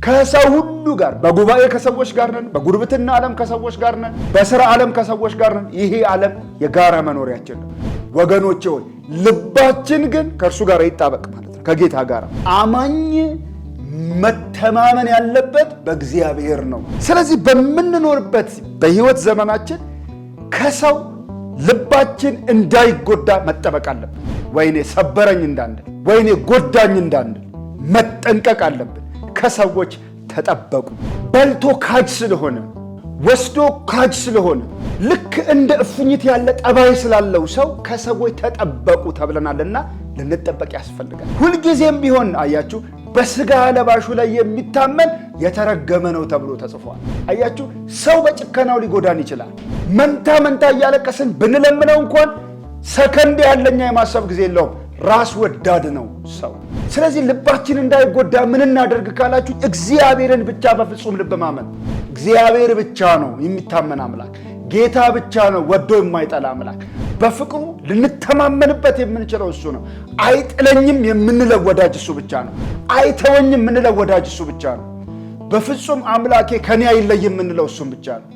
ከሰው ሁሉ ጋር በጉባኤ ከሰዎች ጋር ነን፣ በጉርብትና ዓለም ከሰዎች ጋር ነን፣ በሥራ ዓለም ከሰዎች ጋር ነን። ይሄ ዓለም የጋራ መኖሪያችን ነው። ወገኖቼ ሆይ ልባችን ግን ከእርሱ ጋር ይጣበቅ ማለት ነው፣ ከጌታ ጋር። አማኝ መተማመን ያለበት በእግዚአብሔር ነው። ስለዚህ በምንኖርበት በሕይወት ዘመናችን ከሰው ልባችን እንዳይጎዳ መጠበቅ አለብን። ወይኔ ሰበረኝ እንዳንል፣ ወይኔ ጎዳኝ እንዳንል መጠንቀቅ አለብን። ከሰዎች ተጠበቁ። በልቶ ካጅ ስለሆነ፣ ወስዶ ካጅ ስለሆነ፣ ልክ እንደ እፉኝት ያለ ጠባይ ስላለው ሰው ከሰዎች ተጠበቁ ተብለናልና ልንጠበቅ ያስፈልጋል። ሁልጊዜም ቢሆን አያችሁ በሥጋ ለባሹ ላይ የሚታመን የተረገመ ነው ተብሎ ተጽፏል። አያችሁ ሰው በጭከናው ሊጎዳን ይችላል። መንታ መንታ እያለቀስን ብንለምነው እንኳን ሰከንድ ያለኛ የማሰብ ጊዜ የለውም። ራስ ወዳድ ነው ሰው። ስለዚህ ልባችን እንዳይጎዳ ምን እናደርግ ካላችሁ እግዚአብሔርን ብቻ በፍጹም ልብ ማመን። እግዚአብሔር ብቻ ነው የሚታመን አምላክ። ጌታ ብቻ ነው ወዶ የማይጠላ አምላክ። በፍቅሩ ልንተማመንበት የምንችለው እሱ ነው። አይጥለኝም የምንለው ወዳጅ እሱ ብቻ ነው። አይተወኝም የምንለው ወዳጅ እሱ ብቻ ነው። በፍጹም አምላኬ ከኔ አይለይ የምንለው እሱም ብቻ ነው።